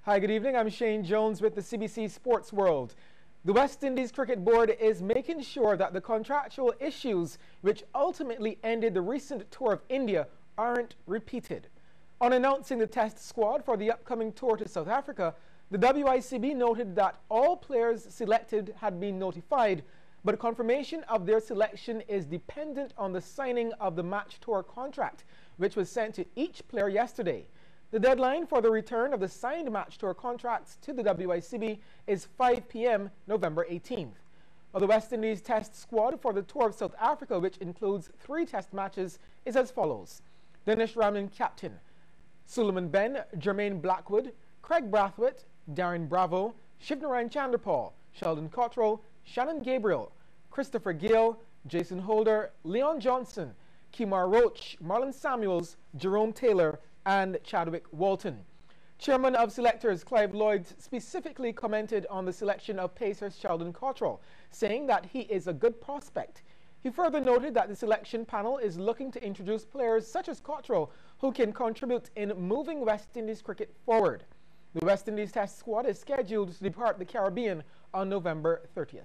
Hi, good evening. I'm Shane Jones with the CBC Sports World. The West Indies Cricket Board is making sure that the contractual issues which ultimately ended the recent tour of India aren't repeated. On announcing the test squad for the upcoming tour to South Africa, the WICB noted that all players selected had been notified, but confirmation of their selection is dependent on the signing of the match tour contract, which was sent to each player yesterday. The deadline for the return of the signed match tour contracts to the WICB is 5 p.m. November 18th. Well, the West Indies test squad for the tour of South Africa, which includes 3 test matches, is as follows. Dinesh Ramlin captain, Suleiman Ben, Jermaine Blackwood, Craig Brathwaite, Darren Bravo, Shivnarine Chanderpaul, Sheldon Cottrell, Shannon Gabriel, Christopher Gale, Jason Holder, Leon Johnson, Kemar Roach, Marlon Samuels, Jerome Taylor, and Chadwick Walton. Chairman of Selectors Clive Lloyd specifically commented on the selection of pacer Sheldon Cottrell, saying that he is a good prospect. He further noted that the selection panel is looking to introduce players such as Cottrell who can contribute in moving West Indies cricket forward. The West Indies test squad is scheduled to depart the Caribbean on November 30th.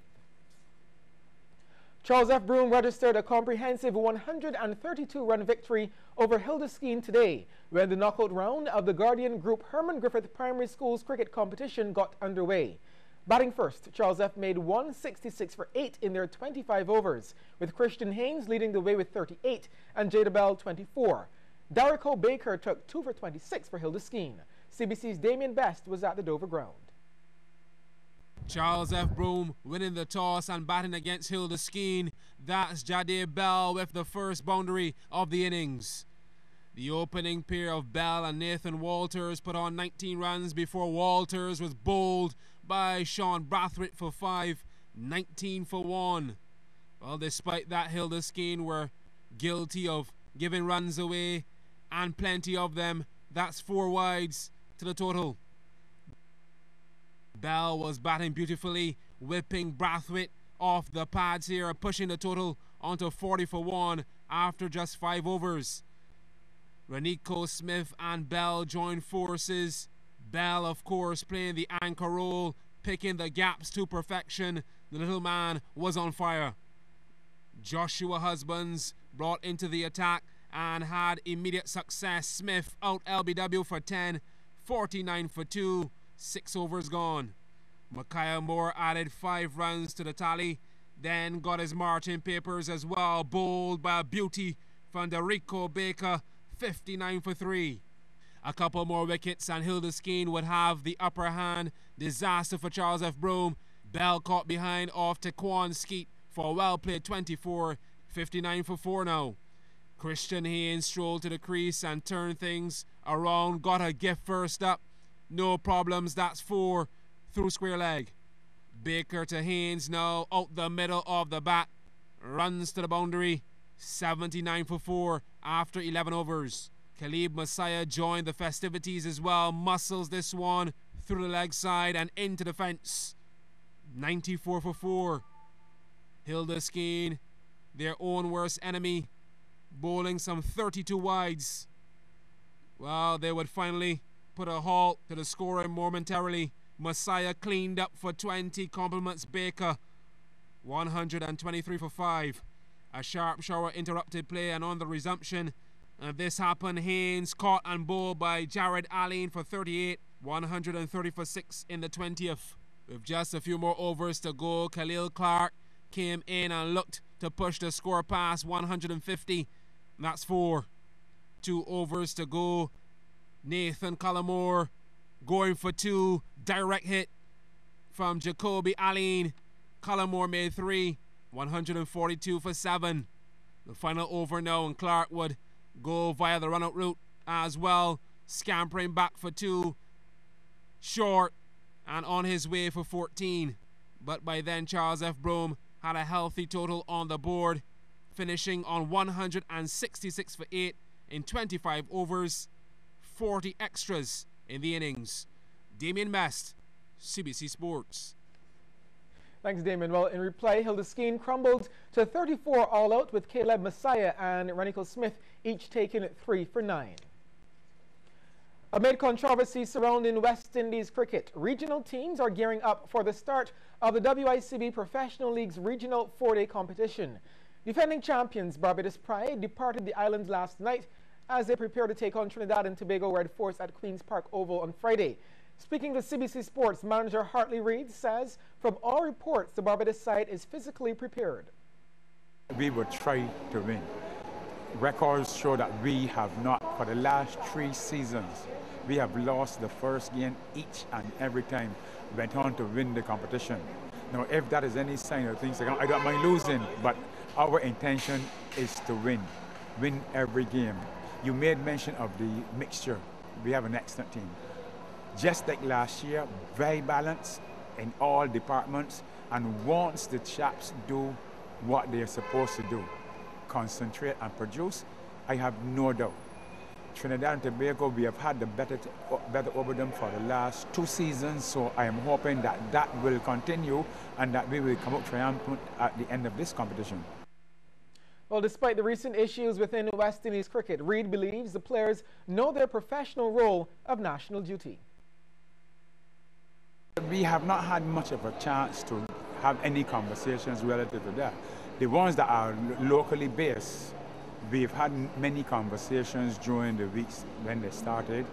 Charles F. Broome registered a comprehensive 132-run victory over Hildeskein today, when the knockout round of the Guardian Group Herman Griffith Primary School's cricket competition got underway. Batting first, Charles F. made 166 for 8 in their 25 overs, with Christian Haynes leading the way with 38 and Jada Bell 24. Derek O'Baker took 2 for 26 for Hildeskein. CBC's Damien Best was at the Dover ground. Charles F. Broome winning the toss and batting against Hildeskein. That's Jada Bell with the first boundary of the innings. The opening pair of Bell and Nathan Walters put on 19 runs before Walters was bowled by Sean Brathwaite for 5, 19 for 1. Well, despite that, Hildeskein were guilty of giving runs away, and plenty of them. That's 4 wides to the total. Bell was batting beautifully, whipping Brathwaite off the pads here, pushing the total onto 40 for 1 after just 5 overs. Renico Smith and Bell joined forces. Bell, of course, playing the anchor role, picking the gaps to perfection. The little man was on fire. Joshua Husbands brought into the attack and had immediate success. Smith out LBW for 10, 49 for 2. 6 overs gone. Micaiah Moore added 5 runs to the tally, then got his marching papers as well, bowled by a beauty from Derico Baker, 59 for 3. A couple more wickets and Hildeskein would have the upper hand. Disaster for Charles F. Broome. Bell caught behind off Taquan Skeet for a well-played 24, 59 for 4 now. Christian Haynes strolled to the crease and turned things around, got a gift first up. No problems, that's 4 through square leg. Baker to Haynes now, out the middle of the bat. Runs to the boundary, 79 for 4 after 11 overs. Khalib Messiah joined the festivities as well. Muscles this one through the leg side and into the fence. 94 for 4. Hildeskein, their own worst enemy, bowling some 32 wides. Well, they would finally put a halt to the scoring momentarily. Messiah cleaned up for 20, compliments Baker. 123 for 5. A sharp shower interrupted play, and on the resumption, and this happened, Haynes caught and bowled by Jared Allen for 38. 130 for 6 in the 20th. With just a few more overs to go, Khalil Clark came in and looked to push the score past 150. That's 4. 2 overs to go. Nathan Cullimore going for 2. Direct hit from Jacoby Allen. Cullimore made 3. 142 for 7. The final over now, and Clark would go via the run-out route as well. Scampering back for 2. Short and on his way for 14. But by then, Charles F. Broome had a healthy total on the board, finishing on 166 for 8 in 25 overs. 40 extras in the innings. Damien Best, CBC Sports. Thanks, Damien. Well, in reply, Hildeskein crumbled to 34 all out, with Caleb Messiah and Renico Smith each taking 3 for 9. Amid controversy surrounding West Indies cricket, regional teams are gearing up for the start of the WICB Professional League's regional four-day competition. Defending champions Barbados Pride departed the islands last night as they prepare to take on Trinidad and Tobago Red Force at Queen's Park Oval on Friday. Speaking to CBC Sports, manager Hartley Reid says from all reports the Barbados side is physically prepared. We will try to win. Records show that we have not, for the last 3 seasons, we have lost the first game each and every time, went on to win the competition. Now, if that is any sign of things, I don't mind losing, but our intention is to win every game. You made mention of the mixture. We have an excellent team. Just like last year, very balanced in all departments, and once the chaps do what they are supposed to do, concentrate and produce, I have no doubt. Trinidad and Tobago, we have had the better over them for the last 2 seasons, so I am hoping that that will continue and that we will come out triumphant at the end of this competition. Well, despite the recent issues within West Indies cricket, Reid believes the players know their professional role of national duty. We have not had much of a chance to have any conversations relative to that. The ones that are locally based, we've had many conversations during the weeks when they started,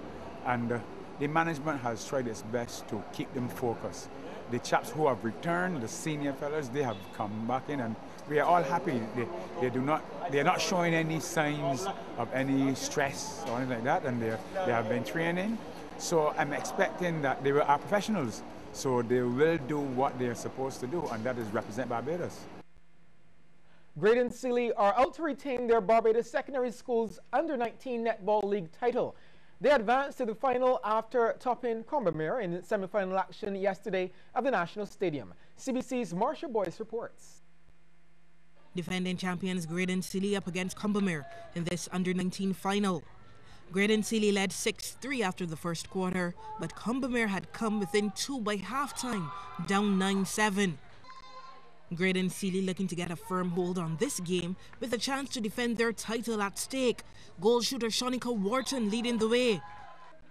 and the management has tried its best to keep them focused. The chaps who have returned, the senior fellas, they have come back in, and we are all happy. They are not showing any signs of any stress or anything like that, and they have been training. So I'm expecting that they are professionals, so they will do what they are supposed to do, and that is represent Barbados. Graydon Sealy are out to retain their Barbados Secondary Schools Under-19 Netball League title. They advanced to the final after topping Combermere in semi-final action yesterday at the National Stadium. CBC's Marsha Boyce reports. Defending champions Graydon Sealy up against Combermere in this Under-19 final. Graydon Sealy led 6-3 after the first quarter, but Combermere had come within 2 by halftime, down 9-7. Graydon Sealy looking to get a firm hold on this game with a chance to defend their title at stake. Goal shooter Shonika Wharton leading the way.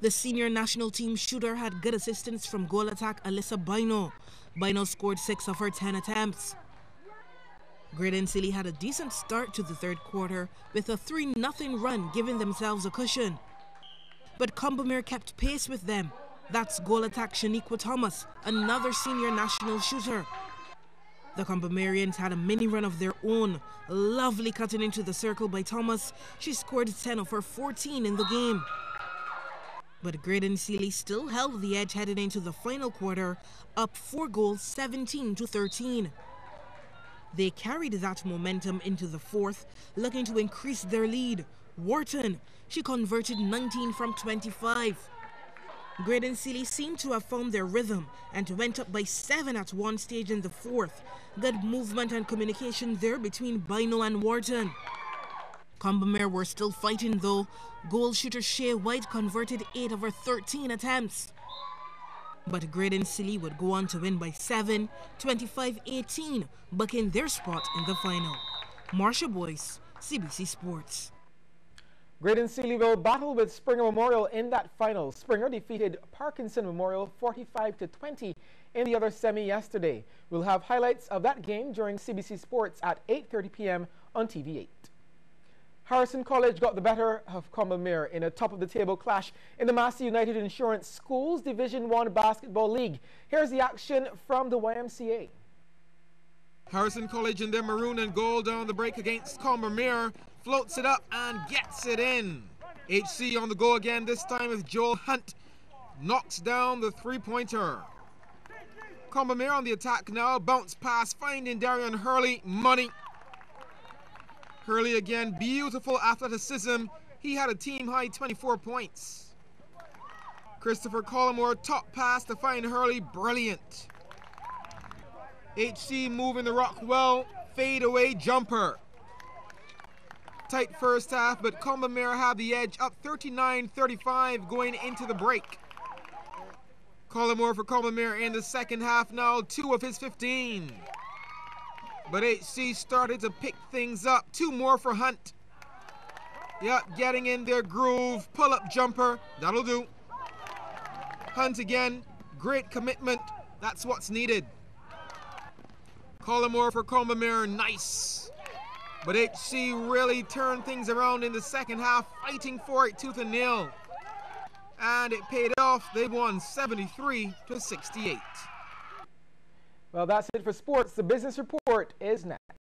The senior national team shooter had good assistance from goal attack Alyssa Bino. Bino scored 6 of her 10 attempts. Graydon Sealy had a decent start to the third quarter with a 3-0 run, giving themselves a cushion. But Combermere kept pace with them. That's goal attack Shaniqua Thomas, another senior national shooter. The Combermerians had a mini run of their own, lovely cutting into the circle by Thomas. She scored 10 of her 14 in the game. But Graydon Sealy still held the edge headed into the final quarter, up 4 goals, 17-13. They carried that momentum into the fourth, looking to increase their lead. Wharton, she converted 19 from 25. Graydon Sealy seemed to have found their rhythm and went up by 7 at one stage in the fourth. Good movement and communication there between Bino and Wharton. Combermere were still fighting though. Goal shooter Shea White converted 8 of her 13 attempts. But Graydon Sealy would go on to win by 7, 25-18, booking their spot in the final. Marsha Boyce, CBC Sports. Graydon Sealy will battle with Springer Memorial in that final. Springer defeated Parkinson Memorial 45-20 in the other semi yesterday. We'll have highlights of that game during CBC Sports at 8:30 p.m. on TV8. Harrison College got the better of Combermere in a top-of-the-table clash in the Massey United Insurance Schools Division 1 Basketball League. Here's the action from the YMCA. Harrison College in their maroon and gold down the break against Combermere, floats it up and gets it in. HC on the go again, this time with Joel Hunt. Knocks down the three-pointer. Combermere on the attack now, bounce pass, finding Darian Hurley, money. Hurley again, beautiful athleticism. He had a team-high 24 points. Christopher Collymore, top pass to find Hurley, brilliant. HC moving the rock well, fade away jumper. Tight first half, but Combermere had the edge, up 39-35 going into the break. Collymore for Combermere in the second half now, 2 of his 15. But HC started to pick things up. 2 more for Hunt. Yep, getting in their groove. Pull-up jumper. That'll do. Hunt again, great commitment. That's what's needed. Collimore for Combermere, nice. But HC really turned things around in the second half, fighting for it tooth and nail. And it paid off. They won 73-68. Well, that's it for sports. The business report is next.